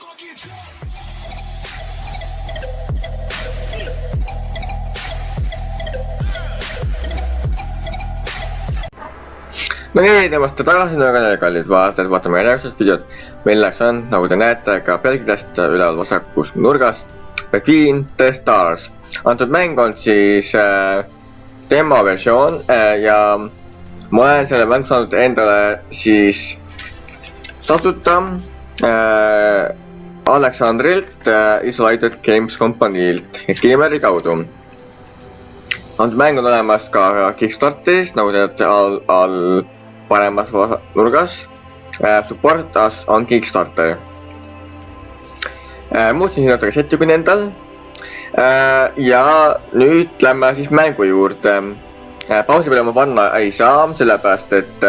No nii, tulemast tagasi kanalile, kallid vaatajad, vaatame järjekordset videot, milleks on, nagu te näete, ka pealkirjast üleval vasakus nurgas, Between the Stars. Antud mäng on siis demo versioon ja ma olen selle mängu saanud endale siis tasuta Aleksandrilt Isolated Games kompaniilt ja Keymaileri kaudu. Antud mäng on olemas ka Kickstarteris, nagu te teate all paremas nurgas. Support us on Kickstarter. Muutsin siin natuke setupin endal. Ja nüüd lähme siis mängu juurde. Pausi peale ma panna ei saa, sellepärast et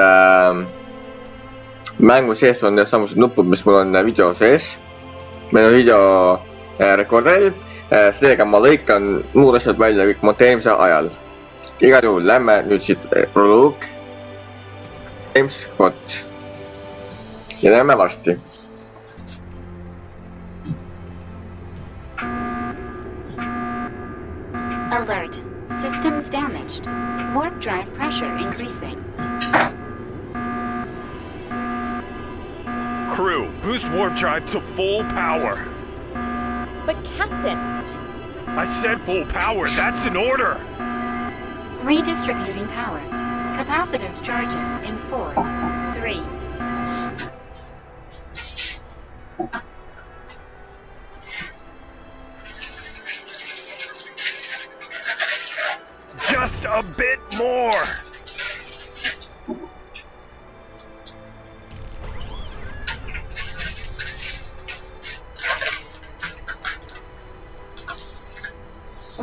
mängu sees on samused nupud, mis mul on video sees. Meil on video rekorderil, seega ma lõikan muud asjad välja kõik monteerimise ajal. Igal juhul lähme nüüd siit proloog Games Watch ja näeme varsti. Alert. Systems damaged. Warp drive pressure increasing. Crew, boost warp drive to full power. But Captain... I said full power, that's an order! Redistributing power. Capacitors charging in 4, 3. Just a bit more!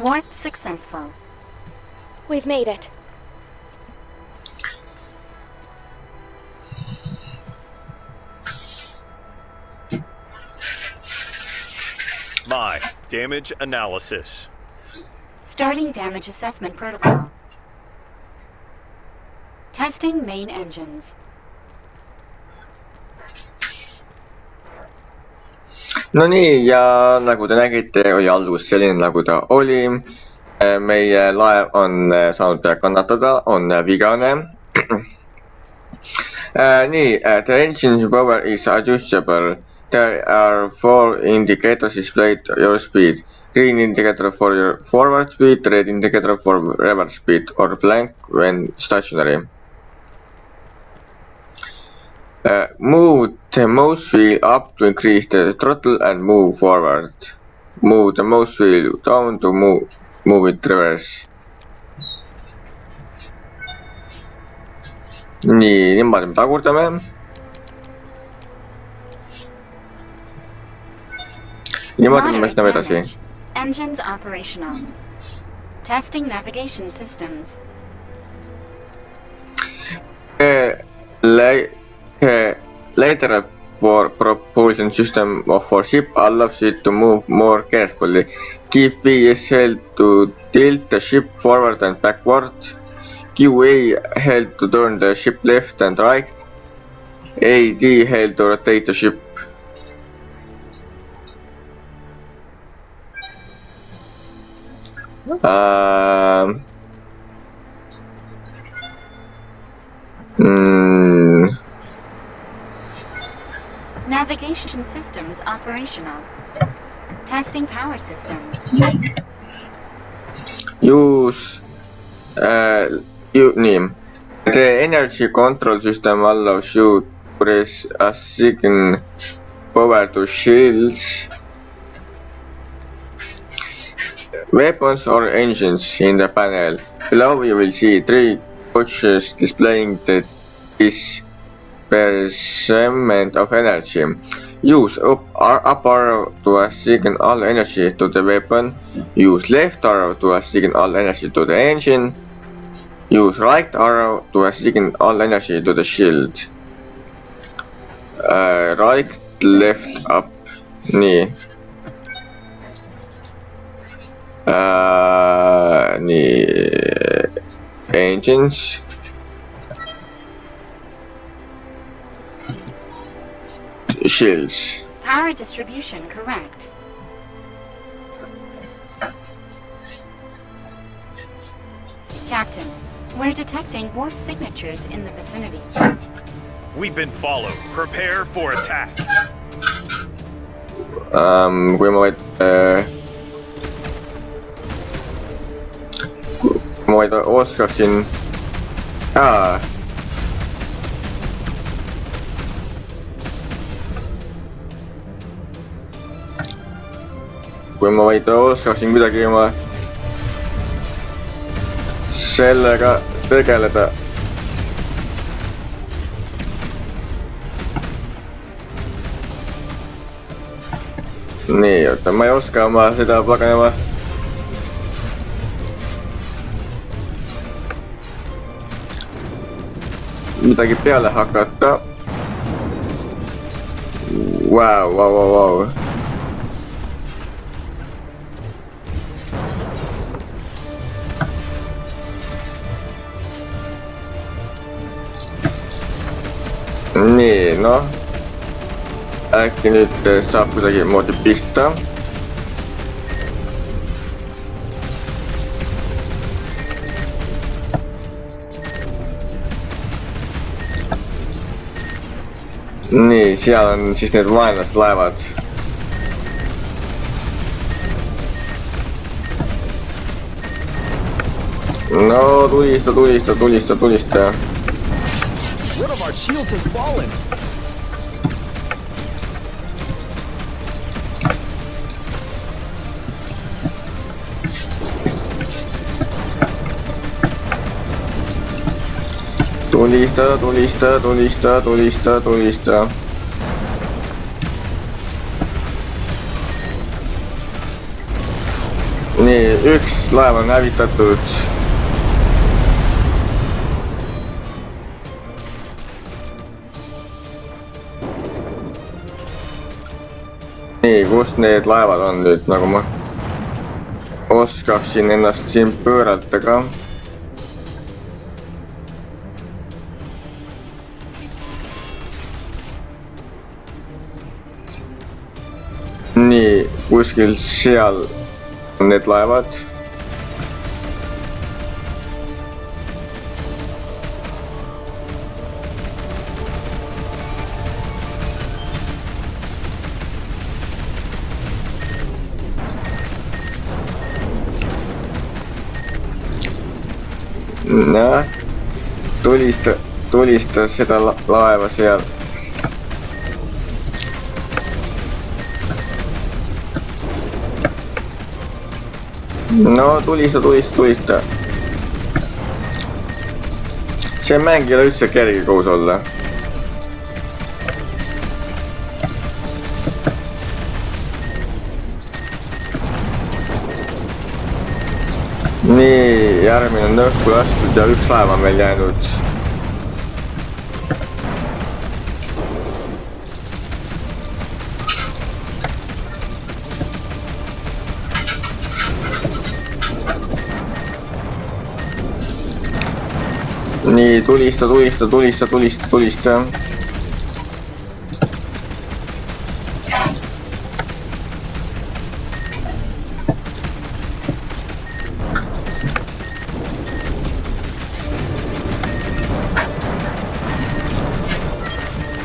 Warp successful. We've made it. My damage analysis. Starting damage assessment protocol. Testing main engines. No nii, ja nagu te nägite, oli algus selline nagu ta oli. Meie laev on saanud kannatada, on vigane. Nii, the engine power is adjustable. There are 4 indicators displayed your speed. Green indicator for your forward speed, red indicator for reverse speed, or blank when stationary. Move the mouse wheel up to increase the throttle and move forward. Move the mouse wheel down to move it reverse. Nii, niimoodi me tagurdame. Niimoodi me sinna edasi. Engines operational. Testing navigation systems. Later propulsion system for ship allows it to move more carefully. Keep V is held to tilt the ship forward and backward. QA held to turn the ship left and right. AD held to rotate the ship. Navigation systems operational. Testing power systems. Use nii. The energy control system allows you to assign power to shields, weapons or engines in the panel. Below you will see 3 touches displaying the disbursement of energy. Use up arrow to assign all energy to the weapon. Use left arrow to assign all energy to the engine. Use right arrow to assign all energy to the shield. Right, left, up. Nii. Engines. Shields. Power distribution correct. Captain, we're detecting warp signatures in the vicinity. We've been followed. Prepare for attack. Kui ma vaid oskaksin... Kui ma vaid oskaksin kuidagi oma sellega tegeleda. Nii, oota, ma ei oska oma seda paganama midagi peale hakata. Vau. Nii, noh. Äkki nüüd saab kuidagi moodi pista. Nii, seal on siis need vaenlaslaevad. No, tulista. One of our shields has fallen. Tulista. Nii, üks laev on hävitatud. Nii, kus need laevad on nüüd, nagu ma oskaksin ennast siin pöörata ka. Nii, kuskil seal on need laevad. Näe, tulista seda laeva seal. No, tulista. See mäng ei ole üldse kerge koos olla. Nii, järgmine on õhku lastud ja üks laev on meil jäänud. Nii, tulista.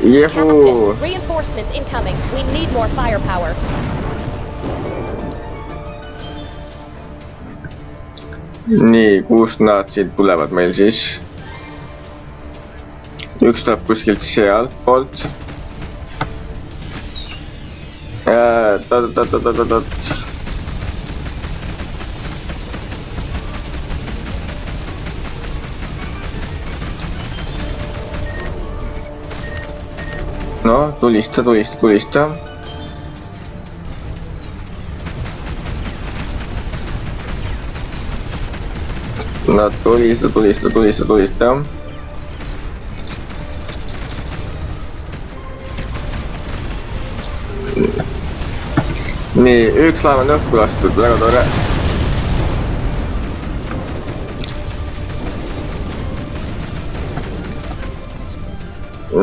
Jehu! Captain, reinforcements incoming. We need more firepower. Nii, kust nad siit tulevad meil siis? Üks tuleb kuskilt sealt poolt. No, tulista. No, tulista. Nii, üks laev on õhku lastud, väga tore.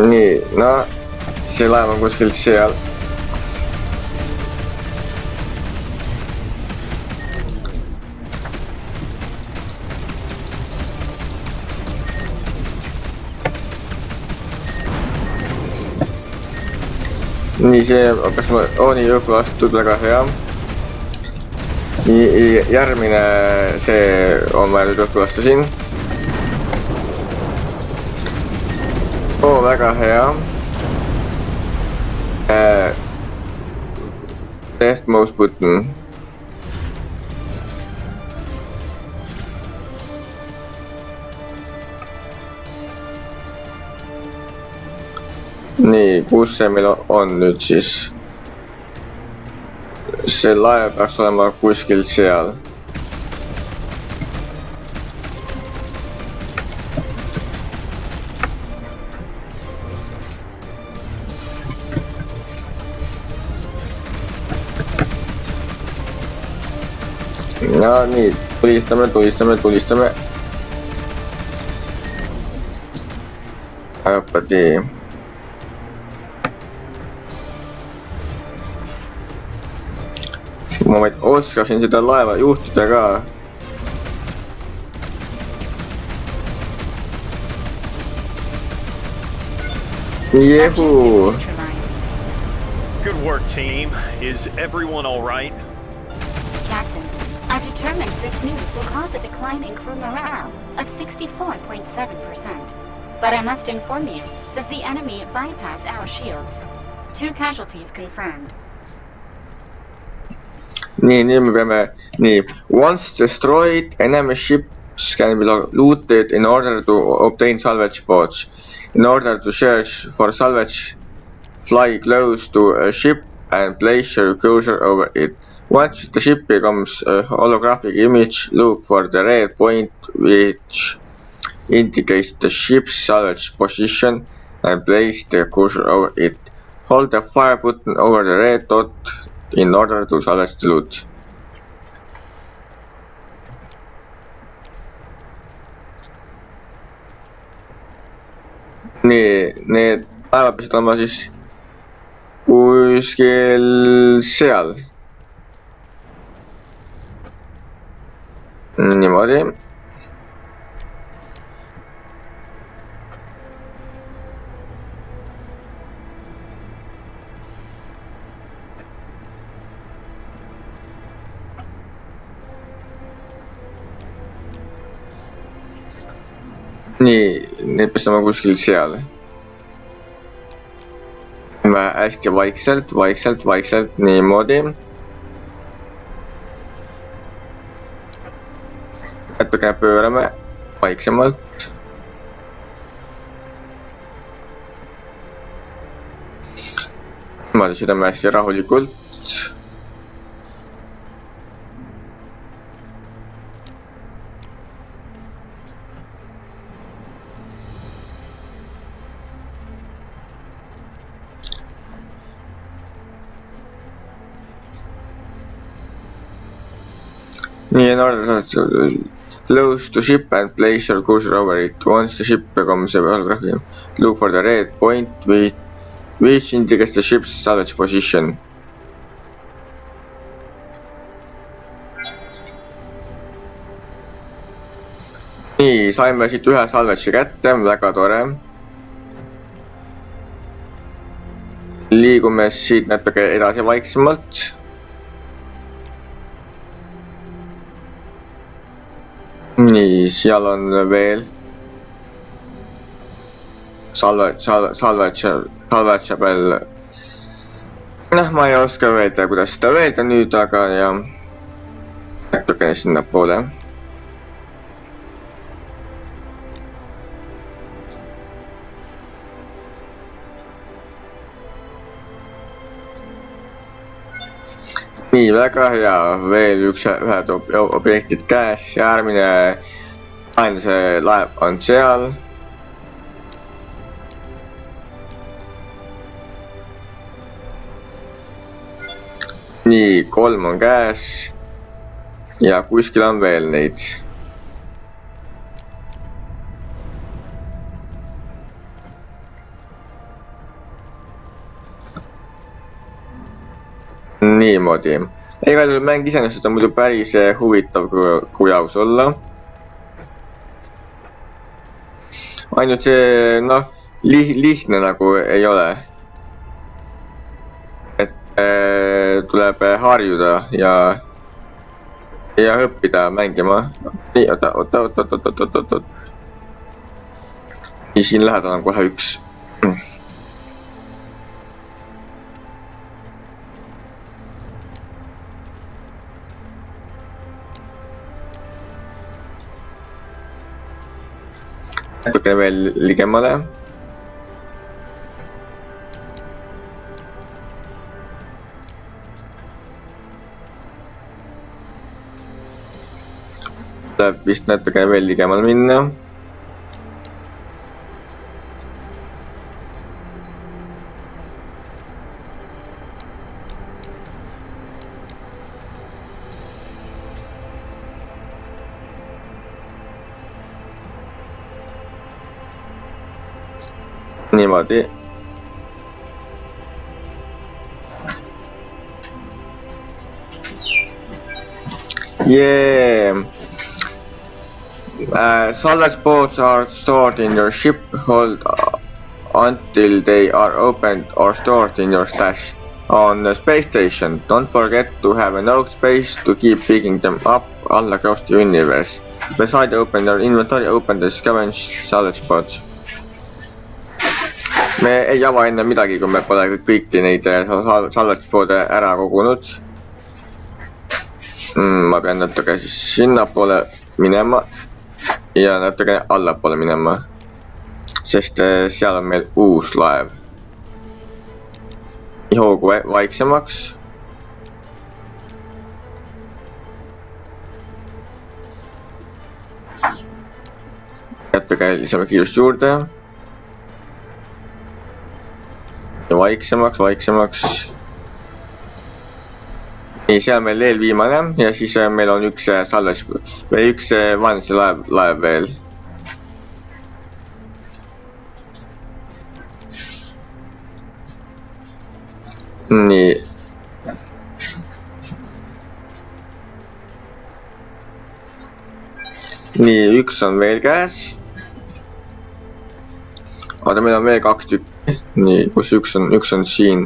Nii, no, see laev on kuskilt seal. nii, see, kas ma, nii õhku lastud, väga hea. Nii, järgmine, see on vaja nüüd õhku lasta siin. Väga hea. Test mouse button. Nii, kus see meil on nüüd siis? See laev peaks olema kuskil seal. No nii, tulistame. Õppati. Ma vaid oskasin seda laeva juhtida ka. Jehu! Good work, team. Is everyone all right? Captain, I've determined this news will cause a decline in crew morale of 64.7%. But I must inform you that the enemy bypassed our shields. 2 casualties confirmed. Nii me peame, nii, once destroyed, enemy ships can be looted in order to obtain salvage pods. In order to search for salvage, fly close to a ship and place your cursor over it. Once the ship becomes a holographic image, look for the red point which indicates the ship's salvage position and place the cursor over it. Hold the fire button over the red dot in order to salvage the loot. Nii, need laevad peavad olema siis kuskil seal. Niimoodi. Nii, need peaks olema kuskil seal. Hästi vaikselt, niimoodi. Natukene pöörame vaiksemalt. Niimoodi südame hästi rahulikult. Nii, in order to close to ship and place your cursor over it. Once the ship becomes a holographic, look for the red point which indicates the ship's salvage position. Nii, saime siit ühe salvage'i kätte, väga tore. Liigume siit natuke edasi vaiksemalt. Nii, seal on veel salvatša peal. Ma ei oska öelda, kuidas seda öelda nüüd, aga ja natukene sinna poole. Nii, väga hea, veel ühed objektid käes, järgmine vaenlase laev on seal. Nii, 3 on käes ja kuskil on veel neid. Niimoodi. Igal juhul mäng iseenesest on muidu päris huvitav, kui aus olla. Ainult see, lihtne nagu ei ole. tuleb harjuda ja õppida mängima. Nii, oot. Nii, siin lähedal on kohe üks. Natukene veel ligemale. Tuleb vist natukene veel ligemale minna. Niimoodi. Yeah. Salvage boats are stored in your ship hold until they are opened or stored in your stash on the space station. Don't forget to have enough space to keep picking them up all across the universe. Beside open your inventory, open the scavenge salvage boats. Me ei ava enne midagi, kui me pole kõiki neid salvage-poode ära kogunud. Ma pean natuke siis sinna poole minema ja natuke allapoole minema, sest seal on meil uus laev. Hoogu vaiksemaks. Natuke lisame kiirust juurde. Ja vaiksemaks. Nii, see on meil veel viimane ja siis meil on üks salves või üks vaenlase laev veel. Nii. Nii, üks on veel käes. Aga meil on veel 2 tükki. Nii, kus üks on siin.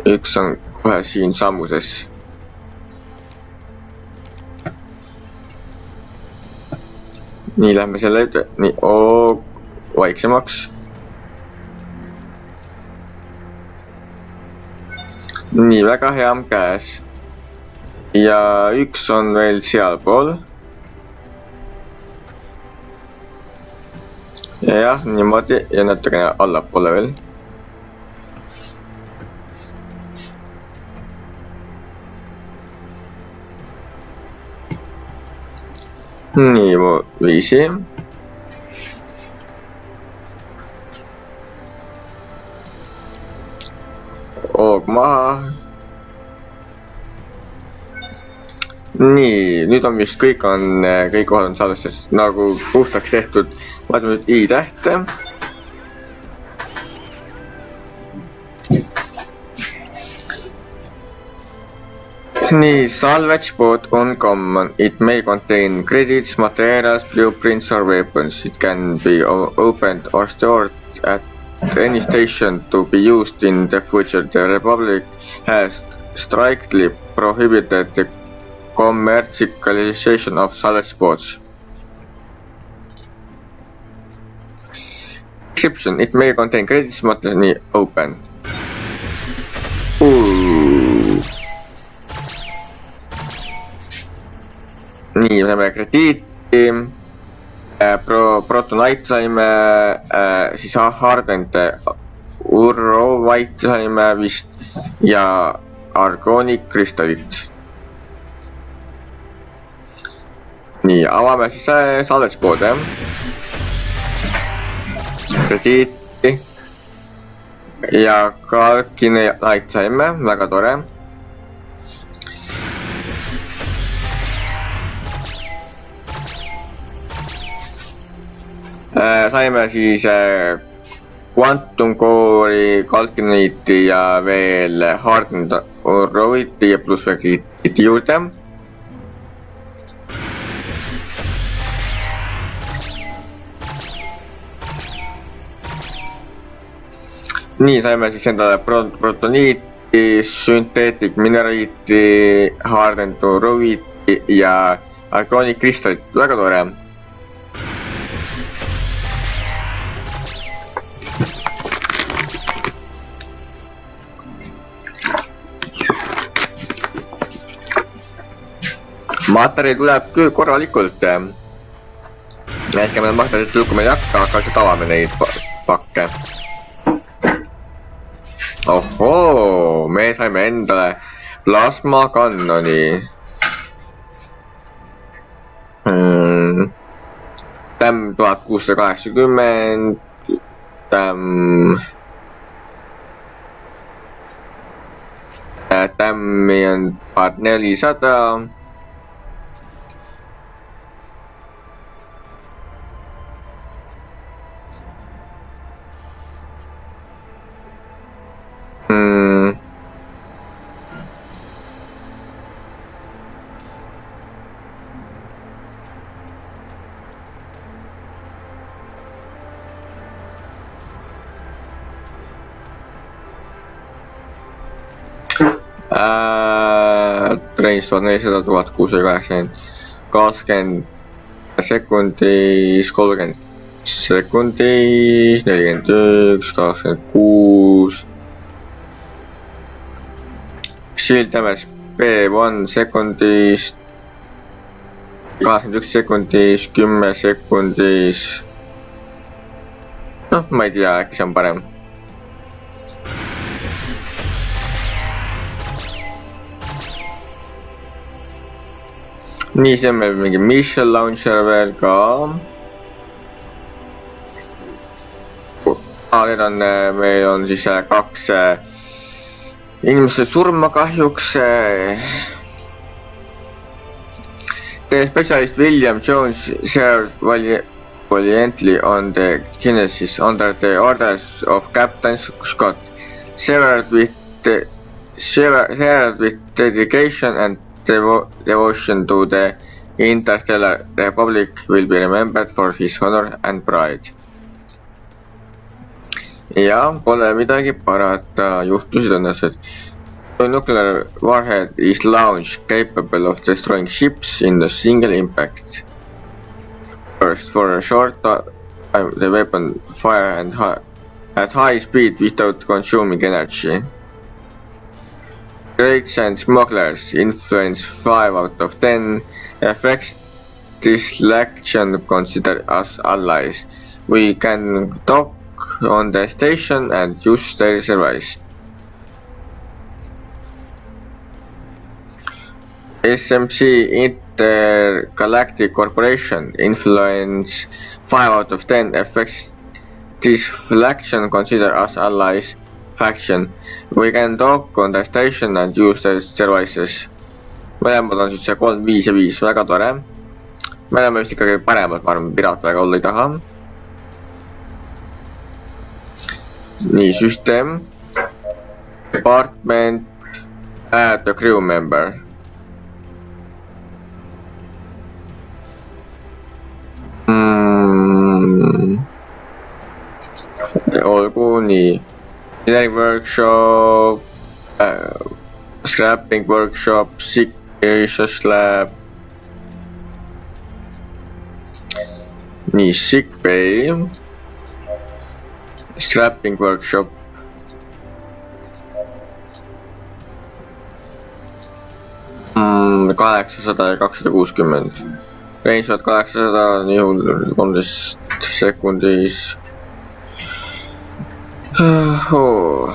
Üks on kohe siin sammuses. Nii, lähme selle üte. Nii, vaiksemaks. Nii, väga hea on käes. Ja üks on veel sealpool. Ja jah, niimoodi ja natukene allapoole veel. Nii, viisi. Hoog maha. Nii, nüüd on vist kõik kohad on salvestes nagu puhtaks tehtud. Vaatame nüüd i-tähte. Nii, salvage boat on common. It may contain credits, materials, blueprints or weapons. It can be opened or stored at any station to be used in the future. The Republic has strictly prohibited the commercialization of salvage boats. Description. It may contain credits, materials, open. Nii, me saime krediiti, protonite saime, siis hardened urovite saime vist ja argonic kristallit. Nii, avame siis salvespoode. Krediiti ja kalkinite saime, väga tore. Saime siis quantum core'i, kalkiniti ja veel hardened urovite ja pluss veel krediiti juurde. Nii, saime siis endale protoniit synthetic mineraliti, hardened rubiiti ja argoonic kristallit. Väga tore. Materjali tuleb küll korralikult. Ehk me materjalit lükkuma ei hakka, aga lihtsalt avame neid pakke. Ohoo, me saime endale plasma kannoni. Tämm 1680, tämmi on 1400. Range 1400, 1680, 20 sekundis, 30 sekundis, 41, 26. Shield damage B1 sekundis, 81 sekundis, 10 sekundis. Noh, ma ei tea, äkki see on parem. Nii, see on meil mingi mission launcher veel ka. Need on, meil on siis 2 inimeste surma kahjuks. The specialist William Jones served valiantly on the Genesis under the orders of Captain Scott, severed with dedication and devotion to the Interstellar Republic will be remembered for his honor and pride. Ja, pole midagi parata, juhtusid õnnestud. Nuclear warhead is launched capable of destroying ships in a single impact. First, for a short time, the weapon fire at high speed without consuming energy. Crates and smugglers influence 5 out of 10. Effects this action consider us allies. We can dock on the station and use their service. SMC Intergalactic Corporation influence 5 out of 10. Effects this action consider us allies. Faction. We can dock on the station and use the services. Mõlemad on siis 3, 5 ja 5. Väga tore. Me oleme vist ikkagi paremad, ma arvan, piraat väga olla ei taha. Nii, süsteem. Department. Add a crew member. Olgu, nii. Engineering workshop, scrapping workshop, sick lab. Nii, sick bay, scrapping workshop. $800 ja 260. Range 800, nihul 13 sekundis. Oh.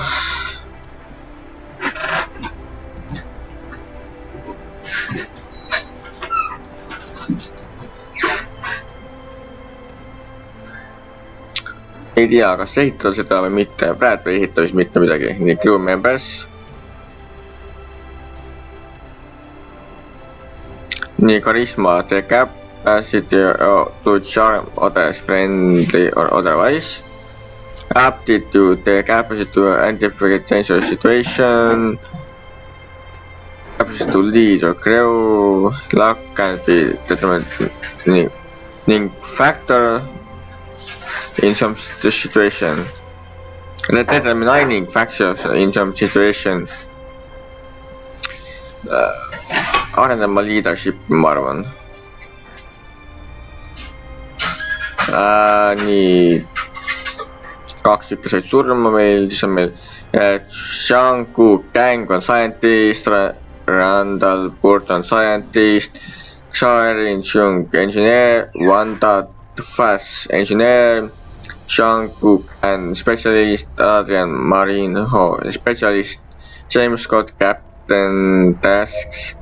Ei tea, kas ehitada seda või mitte. Praegu ei ehita vist mitte midagi. Nii, crew members. Nii, charisma, the capacity to charm others friendly or otherwise. Aptitude, the capacity to identify dangerous situation, capacity to lead or crew, luck can be determined, ning factor in some situation. determining factors in some situation. Arendama leadership, ma arvan. Nii, 2 tükki said surma meil, siis on meil Changku Gang on scientist, Randall Burt on scientist, Xiaorin Chung engineer, Wanda Fass engineer, Changku Gan specialist, Adrian Marinho specialist, James Scott captain tasks.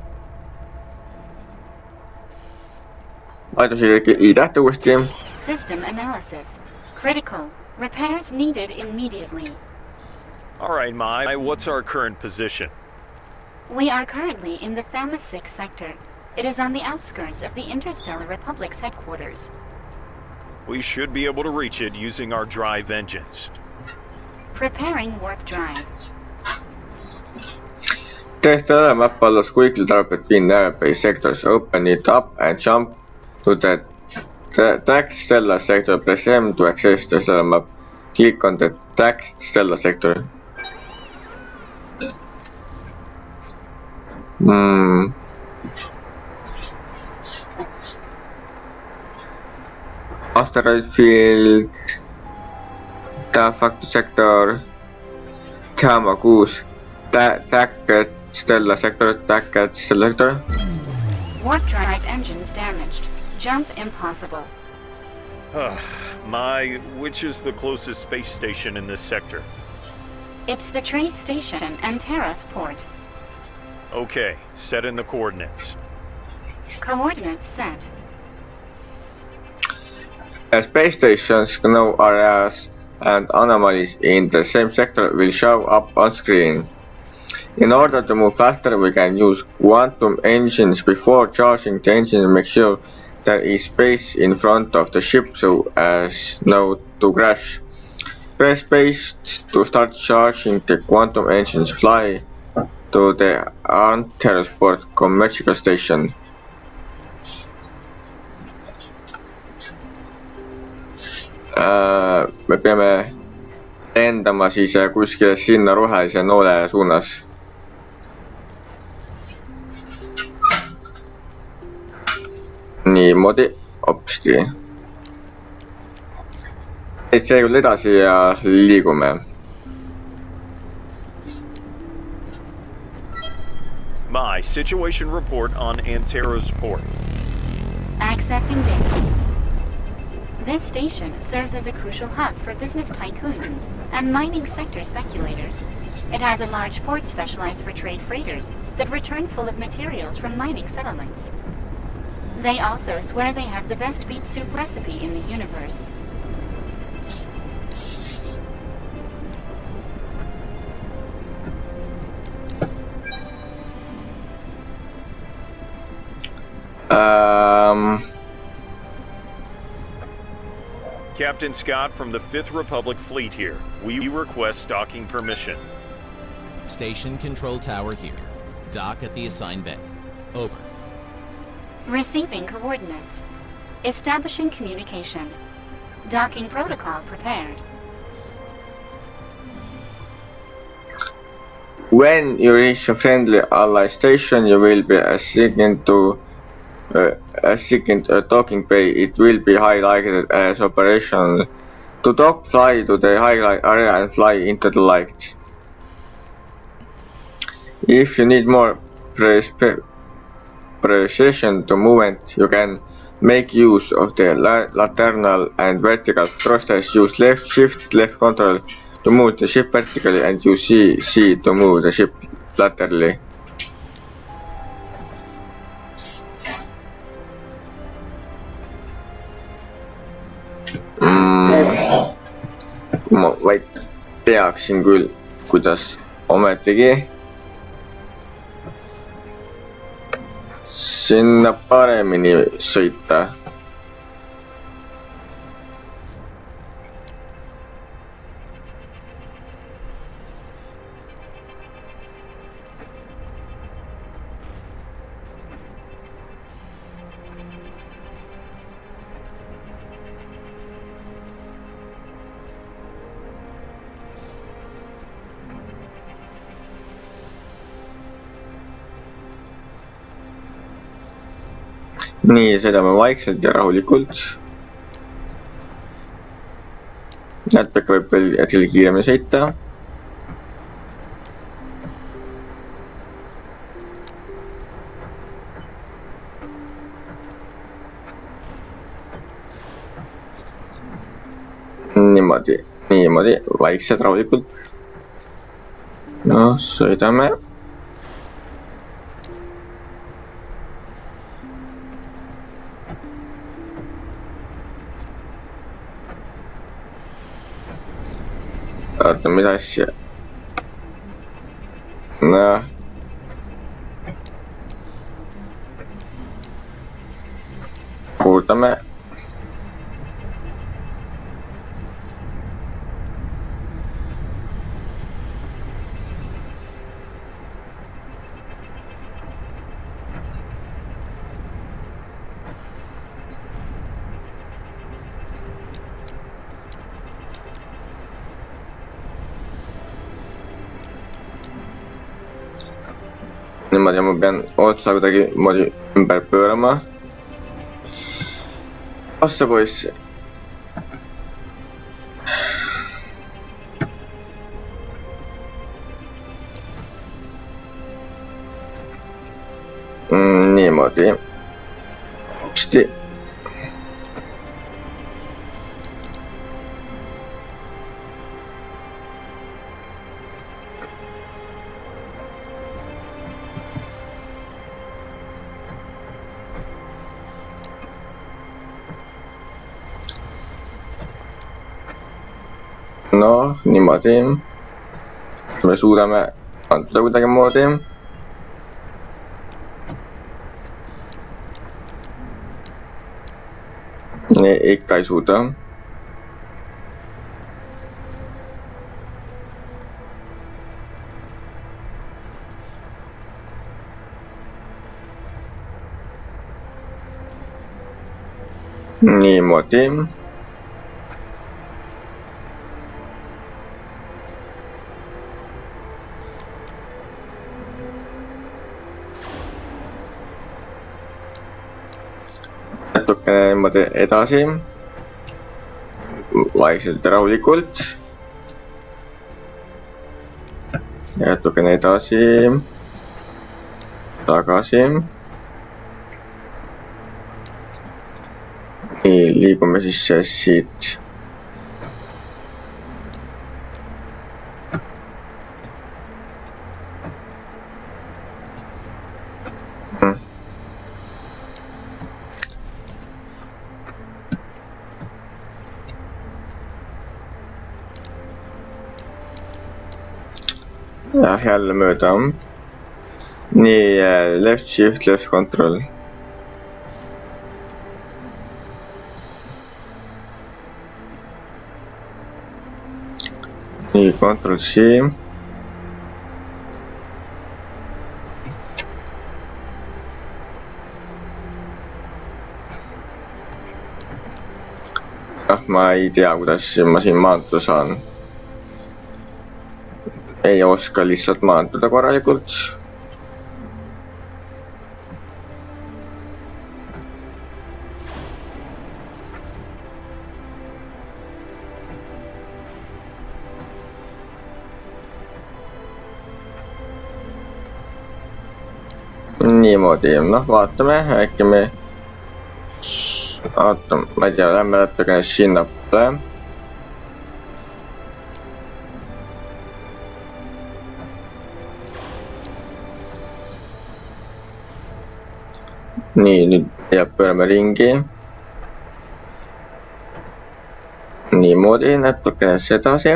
Aitasin kõik i-tähte uuesti. System analysis. Critical. Repairs needed immediately. All right, Mai, what's our current position? We are currently in the Tänases sector. It is on the outskirts of the Interstellar Republic's headquarters. We should be able to reach it using our drive engines. Preparing warp drive. Test the map allows quickly travel between nearby sectors. Open it up and jump to the text stellar sector. Press M to access the stellar map. Click on the text stellar sector. Asteroid field, factor sector, Gamma 6, Tacket stellar sector, Tacket stellar sector. Warp drive engines damaged. Jump impossible. Mai, which is the closest space station in this sector? It's the trade station and Terra's port. Okay, set in the coordinates. Coordinates set. Space stations, no areas, and anomalies in the same sector will show up on screen. In order to move faster, we can use quantum engines. Before charging the engine, make sure there is space in front of the ship so as not to crash. Press space to start charging the quantum engines. Fly to the Annetada commercial station. Me peame lendama siis kuskile sinna rohelise noole suunas. Niimoodi, hopsti. Et see küll edasi ja liigume. My situation report on Annettada's port. Accessing database. This station serves as a crucial hub for business tycoons and mining sector speculators. It has a large port specialized for trade freighters that return full of materials from mining settlements. They also swear they have the best beet soup recipe in the universe. Captain Scott from the 5th Republic Fleet here. We request docking permission. Station control tower here. Dock at the assigned bay. Over. Receiving coordinates. Establishing communication. Docking protocol prepared. When you reach a friendly ally station, you will be assigned to a docking bay. It will be highlighted as operational. To dock, fly to the highlight area and fly into the light. If you need more precision to movement, you can make use of the lateral and vertical thrusters. Use left shift, left control to move the ship vertically, and use C to move the ship laterally. Ma vaid teaksin küll, kuidas ometigi sinna paremini sõita. nii, sõidame vaikselt ja rahulikult. Nätpekka võib veel hetkel kiiremini sõita. Niimoodi, vaikselt, rahulikult. No, sõidame. Vaata, mida asja. No. Kuultame. Niimoodi ma pean otsa kuidagi moodi ümber pöörama. Ossa poiss. Niimoodi. Hopsti. No, niimoodi. Me suudame antuda kuidagi moodi. Ikka ei suuda. Niimoodi. Natukene niimoodi edasi. Vaikselt ja rahulikult. Ja natukene edasi. Tagasi. Nii, liigume siis siit. Ja, jälle mööda. Nii, left shift, left control. Nii, control C. Ma ei tea, kuidas ma siin maanduda saan. Ei oska lihtsalt maanduda korralikult. Niimoodi, noh, vaatame, äkki me... Vaatame, ma ei tea, lähme natukene sinnapoole. Nii, nüüd jääb pöörame ringi. Niimoodi, natukene sedasi.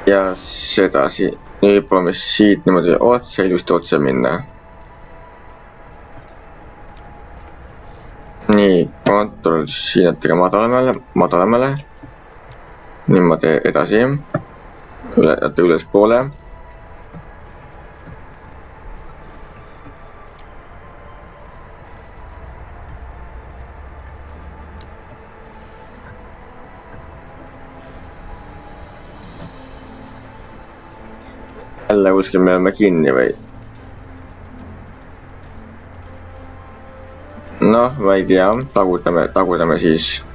Ja sedasi. Nüüd proovime siit niimoodi otse, ilusti otse minna. Nii, kontroll siin natuke madalamale. Niimoodi edasi. Ülespoole. Jälle kuskil me oleme kinni või? noh, ma ei tea, tagurdame siis.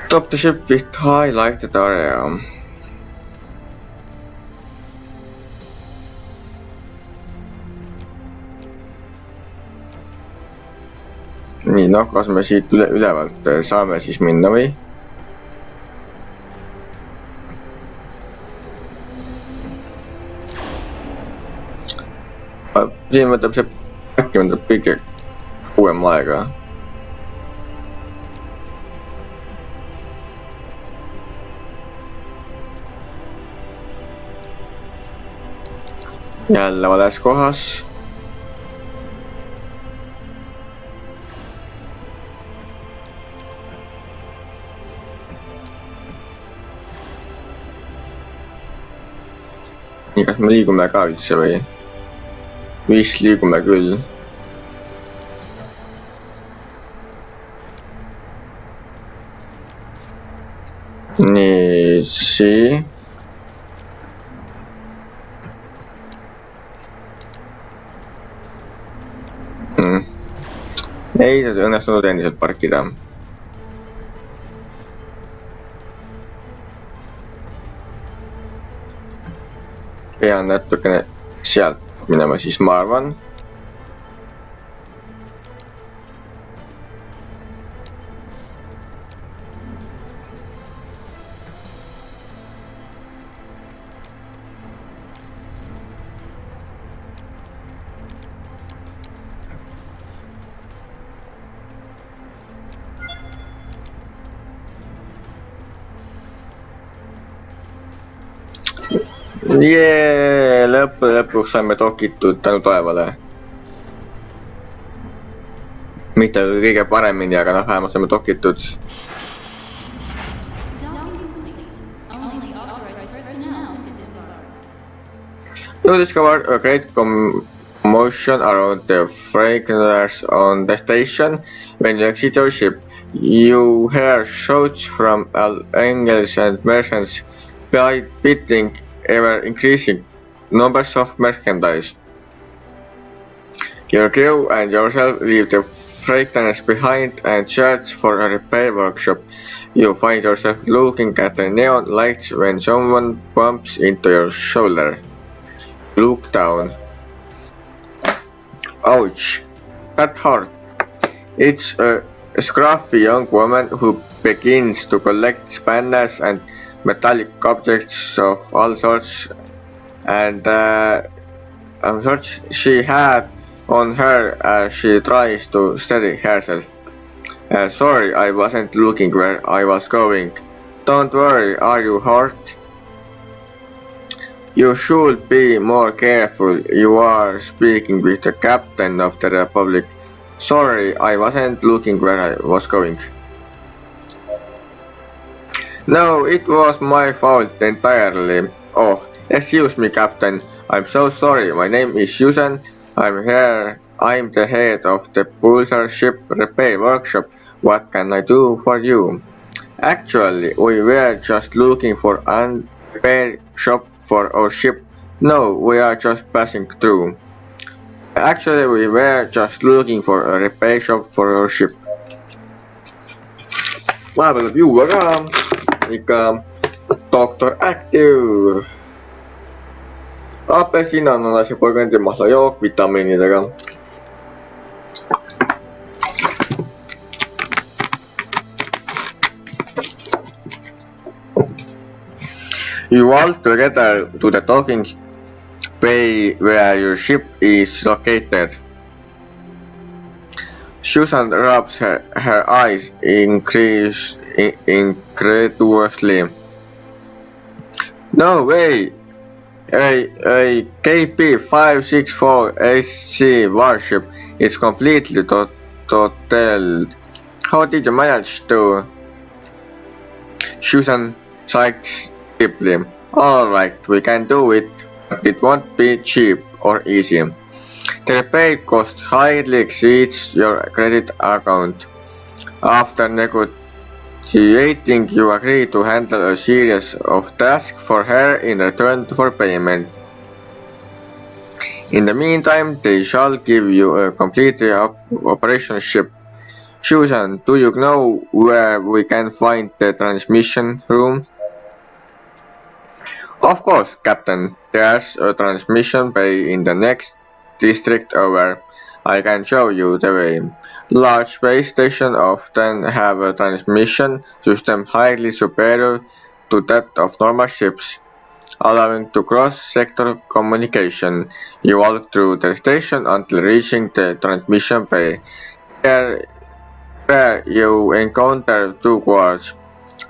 Top the ship with highlighted area. Nii, noh, kas me siit ülevalt saame siis minna või? Siin võtab see äkki võtab kõige uuem aega. Jälle vales kohas. Nii, kas me liigume ka üldse või? Vist liigume küll. Nii, sii. Ei, see õnnestunud endiselt parkida. Pean natukene sealt minema siis, ma arvan. Jee, lõpuks saime tokitud tänu taevale. Mitte kõige paremini, aga noh, vähemalt saime tokitud. You discovered a great commotion around the fragrance on the station. When you exit your ship, you hear shouts from angels and merchants bidding ever increasing numbers of merchandise. Your crew and yourself leave the fragrance behind and search for a repair workshop. You find yourself looking at the neon lights when someone bumps into your shoulder. Look down. Ouch, that hurt. It's a scruffy young woman who begins to collect spanners and metallic objects of all sorts, and she had on her as she tries to steady herself. Sorry, I wasn't looking where I was going. Don't worry, are you hurt? You should be more careful. You are speaking with the captain of the Republic. Sorry, I wasn't looking where I was going. No, it was my fault entirely. Oh, excuse me, Captain. I'm so sorry. My name is Susan. I'm here. I'm the head of the Pulsar Ship Repair Workshop. What can I do for you? Actually, we were just looking for a repair shop for our ship. No, we are just passing through. Actually, we were just looking for a repair shop for our ship. Vahepeal tuleb juua ka. Ikka Dr. Active. Apelsin, ananas ja põrgandimahla jook vitamiinidega. You all together to the docking bay where your ship is located. Susan rubs her eyes incredulously. No way! A KP-564 SC warship is completely totaled. How did you manage to? Susan sighed deeply. Alright, we can do it, but it won't be cheap or easy. The repair cost highly exceeds your credit account. After negotiating, you agree to handle a series of tasks for her in return for payment. In the meantime, they shall give you a completely operational ship. Susan, do you know where we can find the transmission room? Of course, Captain. There's a transmission bay in the next district over. I can show you the way. Large space stations often have a transmission system highly superior to that of normal ships, allowing to cross-sector communication. You walk through the station until reaching the transmission bay. There you encounter two guards.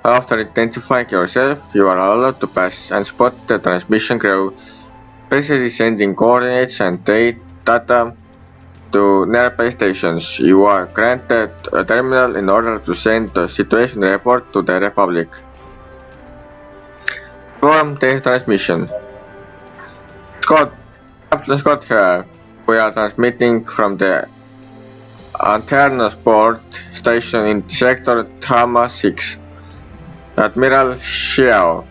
After identifying yourself, you are allowed to pass and spot the transmission crew, basically sending coordinates and data to nearby stations. You are granted a terminal in order to send the situation report to the Republic. Form the transmission. Captain Scott here. We are transmitting from the Annetada port station in sector Tama 6. Admiral Xiao.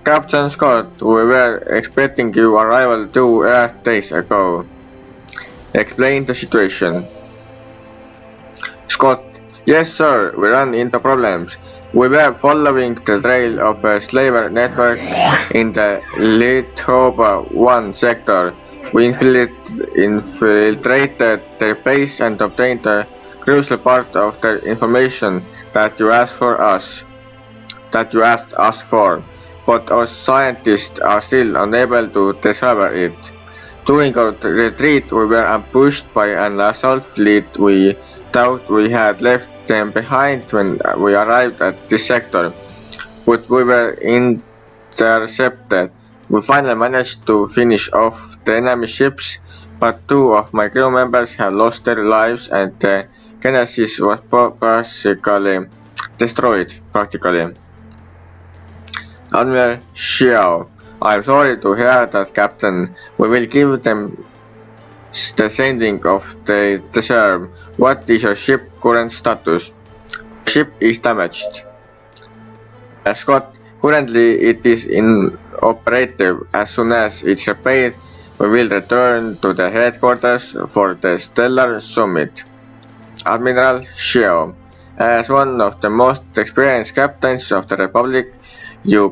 Captain Scott, we were expecting your arrival 2 Earth days ago. Explain the situation. Scott. Yes, sir, we ran into problems. We were following the trail of a slaver network in the Lithoba 1 sector. We infiltrated their base and obtained a crucial part of their information that you asked us for, but our scientists are still unable to decipher it. During our retreat, we were ambushed by an assault fleet. We thought we had left them behind when we arrived at this sector, but we were intercepted. We finally managed to finish off the enemy ships, but 2 of my crew members have lost their lives and the Genesis was basically destroyed. Admiral Xiao. I am sorry to hear that, Captain. We will give them the sending of they deserve. What is your ship current status? Ship is damaged. Scott, currently it is inoperative. As soon as it's repaired, we will return to the headquarters for the Stellar Summit. Admiral Xiao. As one of the most experienced captains of the Republic, your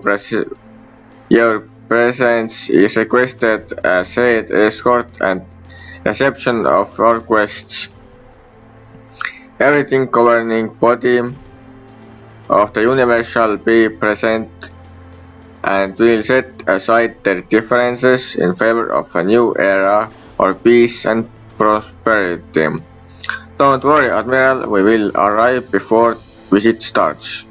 presence is requested as said escort and reception of requests. Everything governing body of the universe shall be present and will set aside their differences in favor of a new era of peace and prosperity. Don't worry, Admiral, we will arrive before visit starts.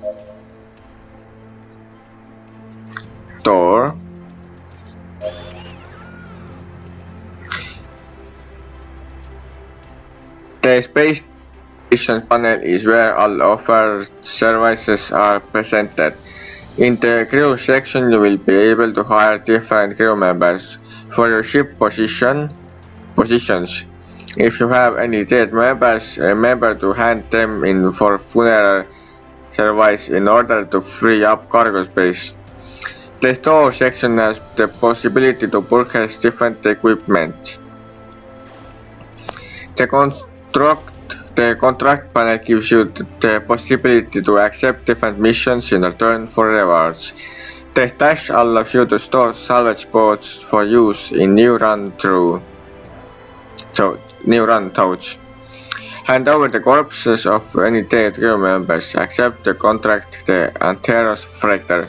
Door. The space station panel is where all offered services are presented. In the crew section, you will be able to hire different crew members for your ship positions. If you have any dead members, remember to hand them in for funeral service in order to free up cargo space. The store section has the possibility to purchase different equipment. The contract panel gives you the possibility to accept different missions in return for rewards. The stash allows you to store salvage boats for use in new run totes. Hand over the corpses of any dead crew members. Accept the contract, the Annetada freighter.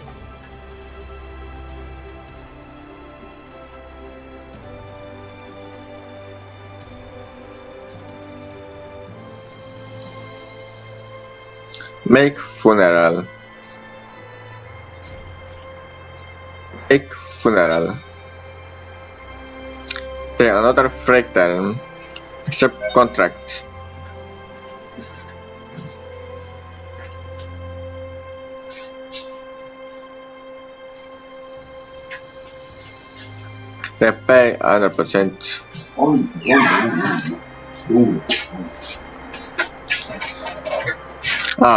Make funeral. The another freighter. Accept contract. Repay 100%.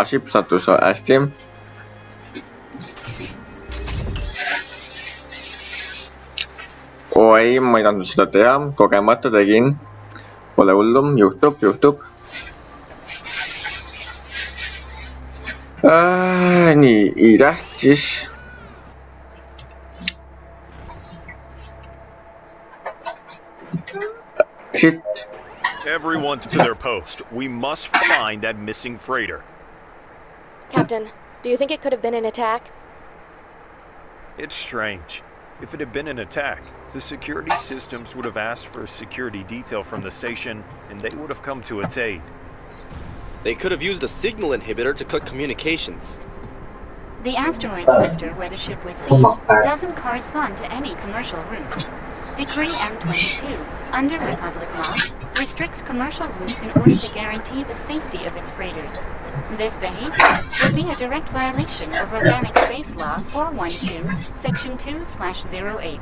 Ship status on hästi. oi, ma ei tahtnud seda teha, kogemata tegin. Pole hullu, juhtub. Nii, i-täht siis. Shit. Everyone to their post. We must find that missing freighter. Captain, do you think it could have been an attack? It's strange. If it had been an attack, the security systems would have asked for a security detail from the station, and they would have come to its aid. They could have used a signal inhibitor to cut communications. The asteroid cluster where the ship was seen doesn't correspond to any commercial route. Decree M22, under Republic law, restricts commercial routes in order to guarantee the safety of its freighters. This behavior would be a direct violation of Organic Space Law 412, Section 2/08.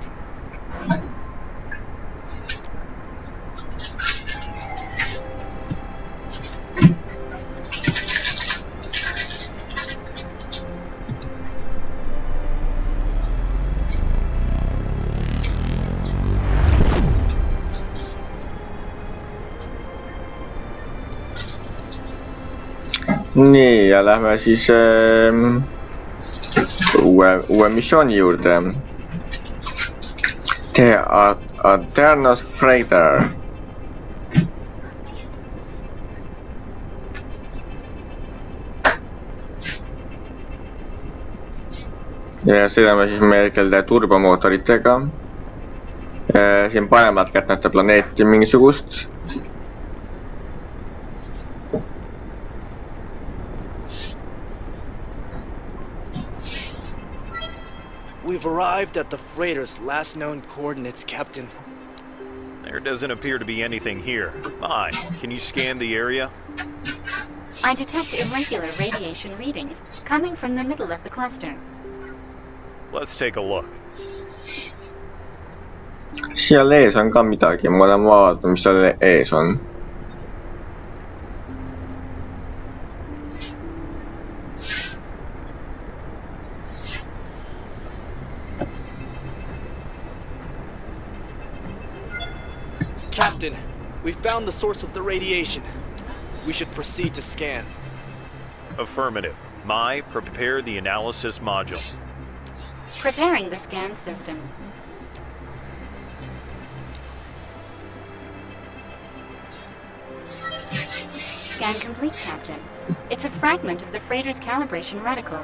Nii, ja lähme siis uue missiooni juurde. Tänases freighter. Ja sõidame siis meelkelde turbomootoritega. Siin paremat kätt näete planeeti mingisugust. We've arrived at the freighter's last known coordinates, Captain. There doesn't appear to be anything here. My, can you scan the area? I detect irregular radiation readings coming from the middle of the cluster. Let's take a look. Seal ees on ka midagi, ma olen vaadanud, mis seal ees on. Captain, we've found the source of the radiation. We should proceed to scan. Affirmative. My, prepare the analysis module. Preparing the scan system. Scan complete, Captain. It's a fragment of the freighter's calibration reticle.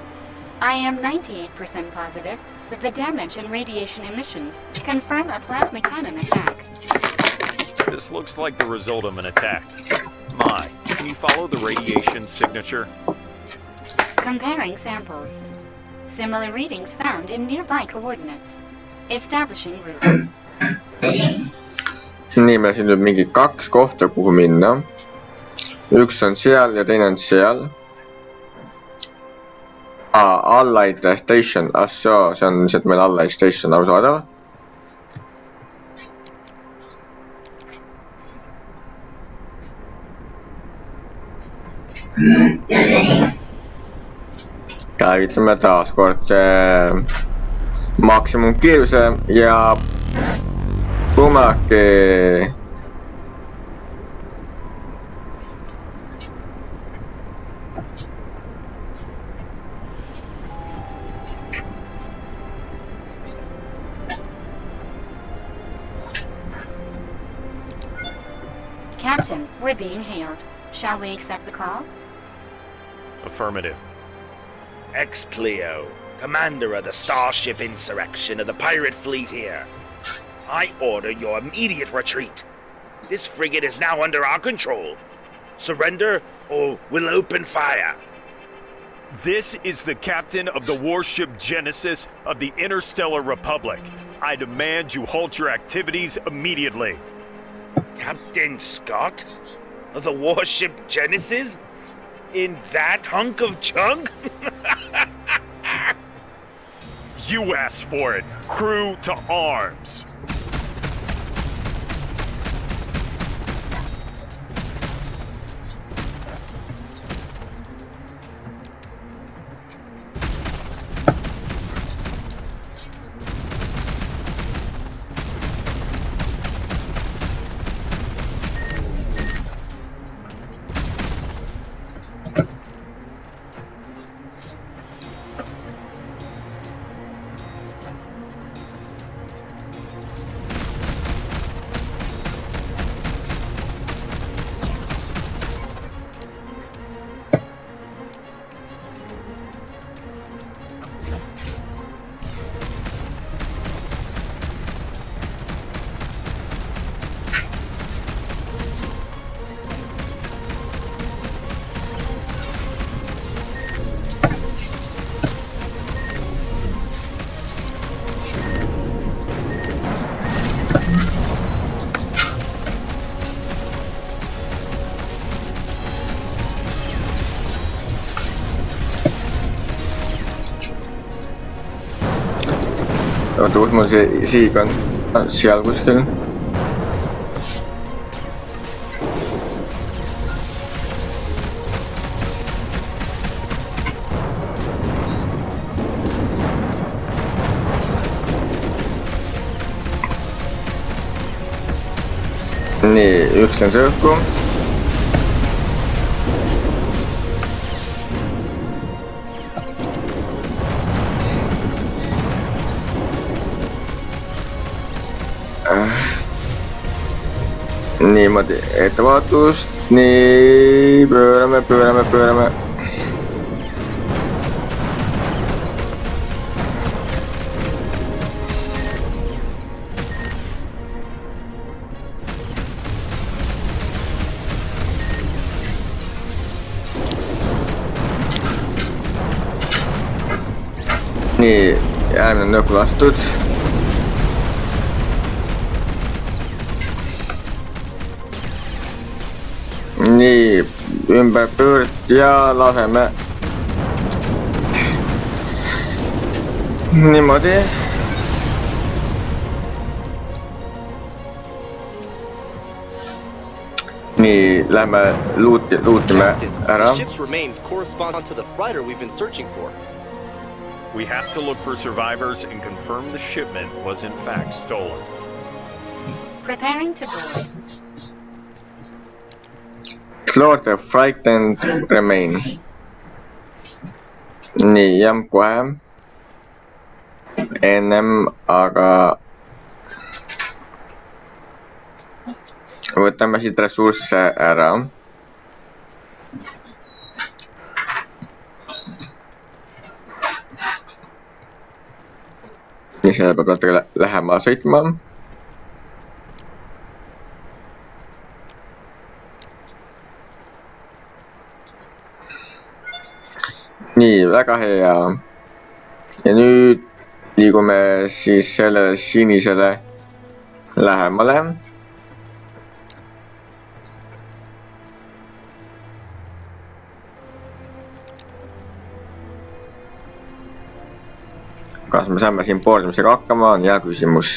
I am 98% positive that the damage and radiation emissions confirm a plasma cannon attack. This looks like the result of an attack. My, can you follow the radiation signature? Comparing samples. Similar readings found in nearby coordinates. Establishing route. Nii, meil siin tuleb mingi 2 kohta, kuhu minna. Üks on seal ja teine on seal. Allied Station. See on lihtsalt meil Allied Station arusaadav. Käivitame taas kord maksimumkiiruse ja pumaki. Captain, we're being hailed. Shall we accept the call? Affirmative. Ex-Pleo, commander of the Starship Insurrection of the pirate fleet here. I order your immediate retreat. This frigate is now under our control. Surrender or we'll open fire. This is the captain of the warship Genesis of the Interstellar Republic. I demand you halt your activities immediately. Captain Scott? Of the warship Genesis? In that hunk of junk? You asked for it. Crew to arms. oota, kus mul see siig on? Seal kuskil. nii, üks lens õhku. Niimoodi, ettevaatust, nii, pöörame. nii, järgmine on õhku lastud. nii, ümber pöört ja laseme. niimoodi. nii, lähme luutime ära. The ship's remains correspond to the freighter we've been searching for. We have to look for survivors and confirm the shipment was in fact stolen. Preparing to board. Explore the frightened remain. nii, jah, kohe. ennem aga võtame siit ressursse ära. nii, selle peab natuke lähemale sõitma. nii, väga hea. ja nüüd liigume siis sellele sinisele lähemale. kas me saame siin boordimisega hakkama, on hea küsimus.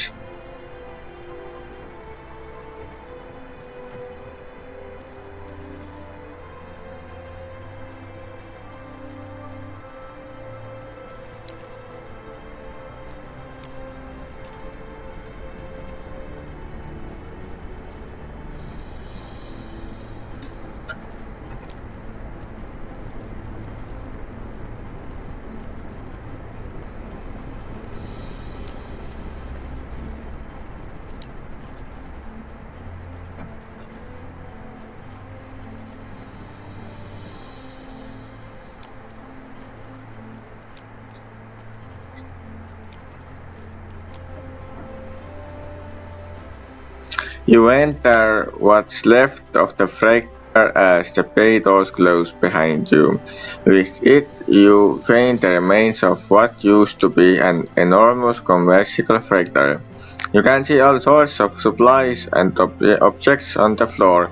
You enter what's left of the freighter as the bay doors close behind you. With it, you find the remains of what used to be an enormous commercial freighter. You can see all sorts of supplies and objects on the floor,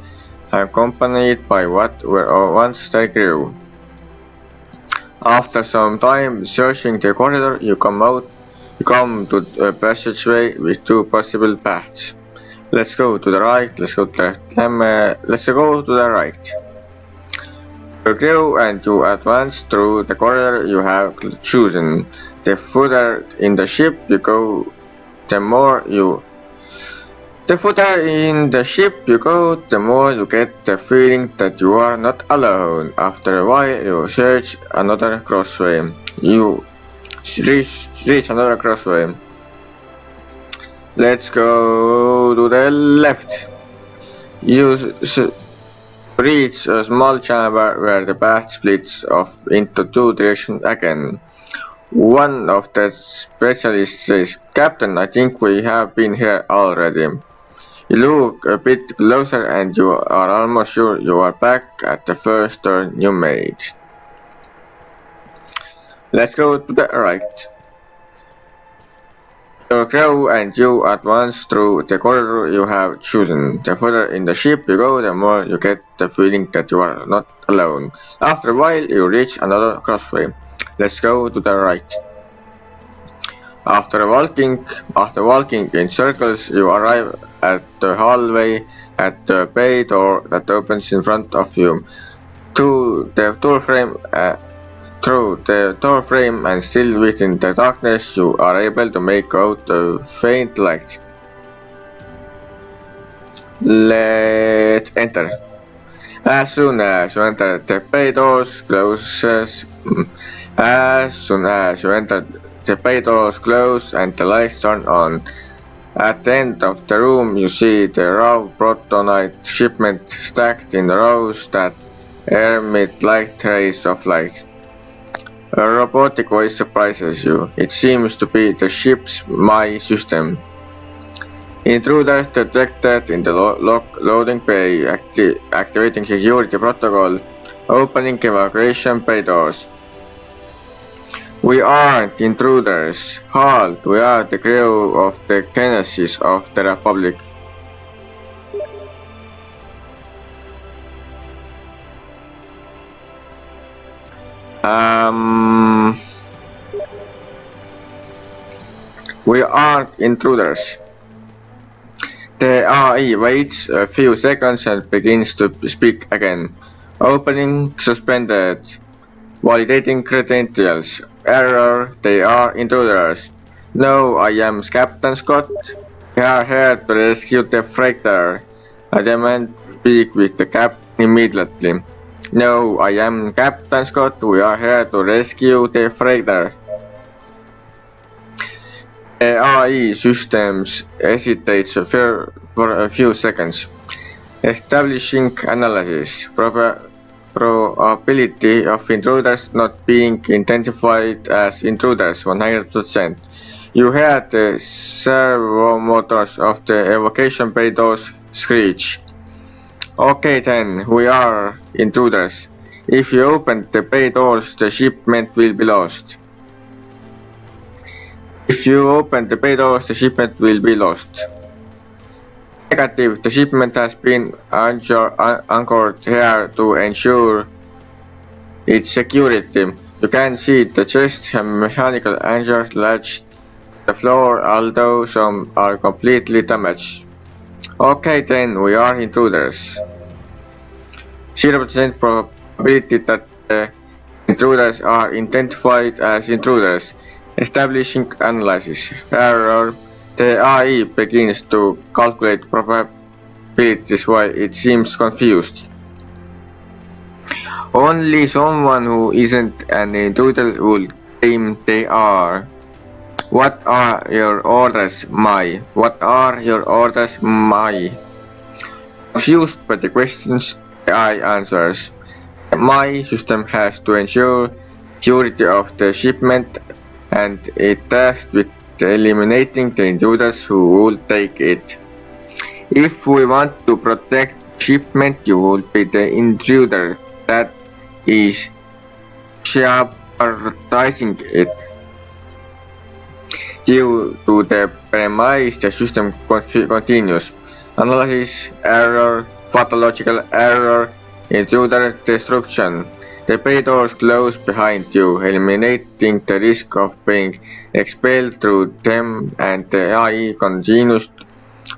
accompanied by what were once their crew. After some time searching the corridor, you come to a passageway with two possible paths. Let's go to the right, let's go to the left, let's go to the right. Your crew and you advance through the corridor you have chosen. The further in the ship you go, the more you get the feeling that you are not alone. After a while you search another crossway. You reach another crossway. Let's go to the left. You reach a small chamber where the path splits off into two directions again. One of the specialists says, "Captain, I think we have been here already." You look a bit closer and you are almost sure you are back at the first turn you made. Let's go to the right. Your crew and you advance through the corridor you have chosen. The further in the ship you go, the more you get the feeling that you are not alone. After a while, you reach another crossway. Let's go to the right. After walking in circles, you arrive at the hallway at the bay door that opens in front of you. Through the door frame and still within the darkness, you are able to make out a faint light. Let's enter. As soon as you enter the bay doors close and the lights turn on. At the end of the room you see the raw protonite shipment stacked in rows that emit light rays of light. A robotic voice surprises you. It seems to be the ship's My system. Intruders detected in the loading bay, activating security protocol, opening evacuation bay doors. We aren't intruders. Halt, we are the crew of the Genesis of the Republic. We aren't intruders. The AI waits a few seconds and begins to speak again. Opening suspended. Validating credentials. Error, they are intruders. No, I am Captain Scott. We are here to rescue the freighter. I demand to speak with the captain immediately. No, I am Captain Scott. We are here to rescue the freighter. The AI systems hesitates for a few seconds. Establishing analysis. Probability of intruders not being identified as intruders 100%. You hear the servo motors of the evacuation bay doors screech. Okay then, we are intruders. If you open the bay doors, the shipment will be lost. If you open the bay doors, the shipment will be lost. Negative, the shipment has been anchored here to ensure its security. You can see the chest and mechanical anchors latched to the floor, although some are completely damaged. Okay then, we are intruders. 0% probability that the intruders are identified as intruders. Establishing analysis. Error. The AI begins to calculate probabilities while it seems confused. Only someone who isn't an intruder will claim they are. What are your orders, My? What are your orders, My? Confused by the questions, the AI answers. The My system has to ensure security of the shipment, and it tasked with eliminating the intruders who will take it. If we want to protect shipment, you will be the intruder that is jeopardizing it. Due to the premise, the system continues. Analysis, error, pathological error, intruder destruction. The bay doors close behind you, eliminating the risk of being expelled through them, and the AI continues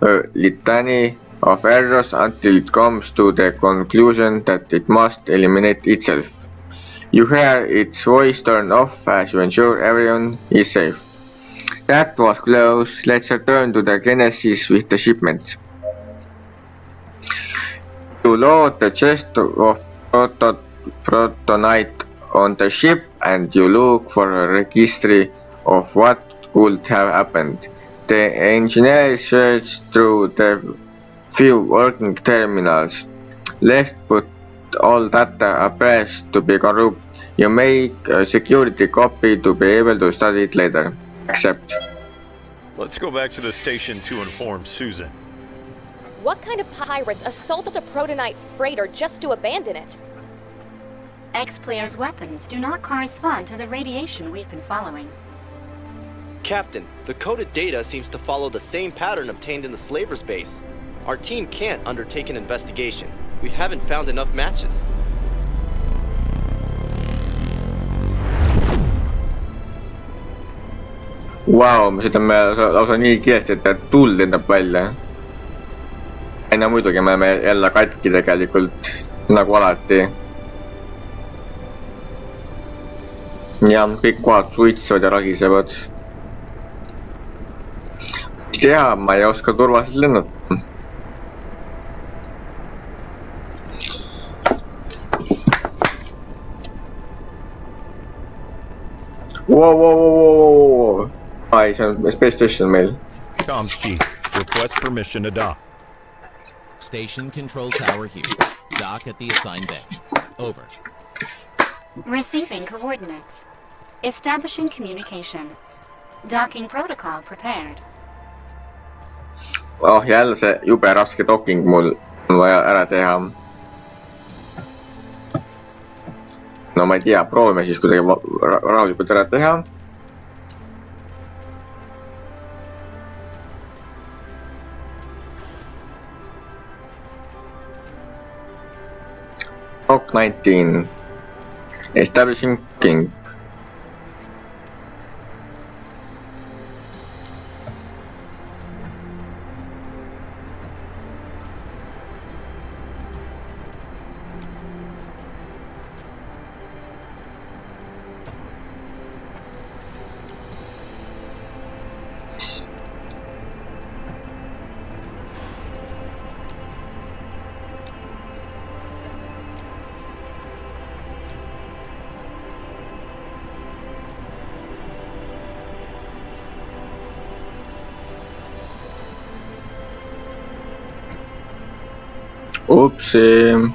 a litany of errors until it comes to the conclusion that it must eliminate itself. You hear its voice turn off as you ensure everyone is safe. That was close. Let's return to the Genesis with the shipment. You load the chest of protonite on the ship and you look for a registry of what could have happened. The engineers search through the few working terminals. Left put all data appears to be corrupt. You make a security copy to be able to study it later. Accept. Let's go back to the station to inform Susan. What kind of pirates assaulted a protonite freighter just to abandon it? X-Player's weapons do not correspond to the radiation we've been following. Captain, the coded data seems to follow the same pattern obtained in the slaver's base. Our team can't undertake an investigation. We haven't found enough matches. Vau, me sõidame lausa nii kiiresti, et tuul lendab välja. No muidugi me oleme jälle katki tegelikult, nagu alati. Ja kõik kohad suitsevad ja ragisevad. Mis teha, ma ei oska turvaliselt lennata. Wow. Ai, see on Space Station meil. Comms Chief, request permission to dock. Station control tower here. Dock at the assigned bay. Over. Receiving coordinates. Establishing communication. Docking protocol prepared. Oh, jälle see jube raske docking mul on vaja ära teha. No ma ei tea, proovime siis kuidagi rahulikult ära teha. Dock 19. Establishing king. Oopsie.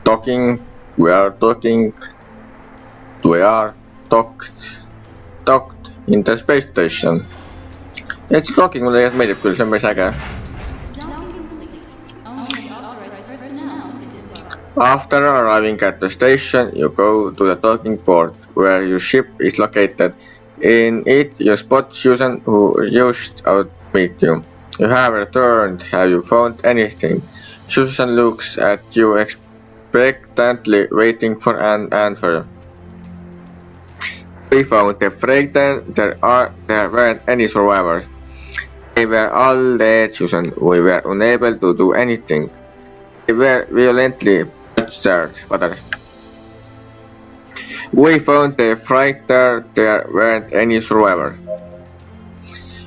Talking, we are docked in the space station. It's talking, mulle tegelikult meeldib küll, see on päris äge. After arriving at the station, you go to the docking port, where your ship is located. In it, you spot Susan, who rushed out to meet you. You have returned. Have you found anything? Susan looks at you expectantly, waiting for an answer. We found the freight. There weren't any survivors. They were all dead, Susan. We were unable to do anything. They were violently butchered. We found the freighter. There weren't any survivors.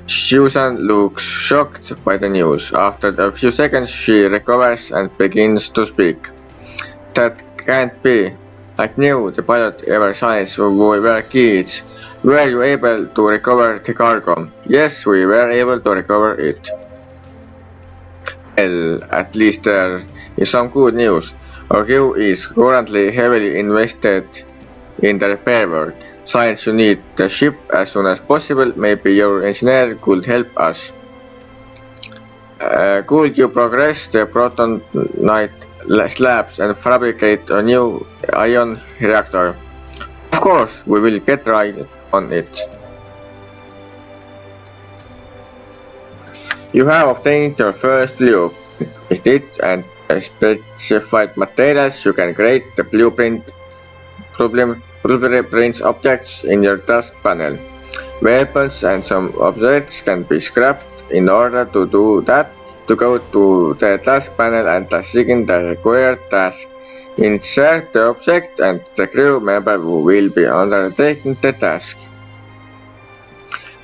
Susan looks shocked by the news. After a few seconds, she recovers and begins to speak. That can't be. I knew the pilot ever since we were kids. Were you able to recover the cargo? Yes, we were able to recover it. Well, at least there is some good news. Our crew is currently heavily invested in the repair work. Since you need the ship as soon as possible, maybe your engineer could help us. Could you progress the protonite slabs and fabricate a new ion reactor? Of course, we will get right on it. You have obtained your first loop. With it and specified materials, you can create the blueprint objects in your task panel. Weapons and some objects can be scrapped. In order to do that, to go to the task panel and assign the required task. Insert the object and the crew member who will be undertaking the task.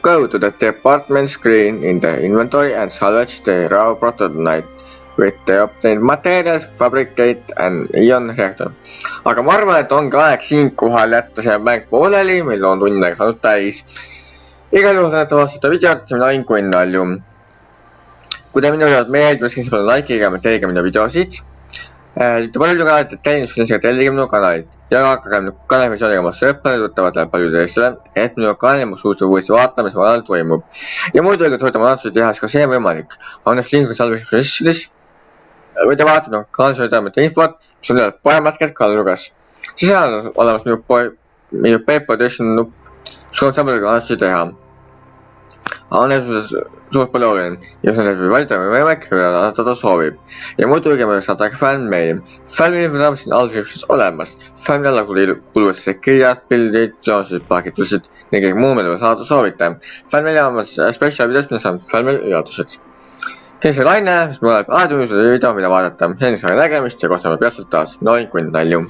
go to the department screen in the inventory and salvage the raw prototype with the obtained materials, fabricate an ion reactor. Aga ma arvan, et ongi aeg siinkohal jätta see mäng pooleli, meil on tund aega saanud täis. Igal juhul näete vastuta videot, mina olin Kunnalju. Kui te minu videot meeldib, siis palun likeige ja kommenteerige minu videosid. Liitu palju kanalit, et teenistusega tellige minu kanalit. Ja hakake minu kanalimissiooniga oma sõpradele tuttavatele paljude eestele, et minu kanali mu suustu uuesti vaatama, mis vanal toimub. Ja muidugi toetada manatusi tehas, ka see on võimalik. Annest linkus salvestusressidis. Võite vaadata minu kanalisele teadmete infot, mis on üle paremat kätt kanalurgas. Siis on olemas minu PayPal edition nupp, kus on samuti kanalisi teha. Annetuses suurt palju oluline ja see on läbi valida või võimalik, kui Annetada soovib. Ja muidugi me saadagi fännmeili. Fännmeili me saame siin allskriptis olemas. Fännmeili alla kuluvad see kirjad, pildid, joonised, pakitused ning kõik muu, mille me saada soovite. Fännmeili on spetsial videost, mida saame fännmeili üllatused. Kindlasti laine, mis mul oleb aedumised video, mida vaadata. Senise nägemist ja kohtame peatselt taas. Mina olin Kunnalju.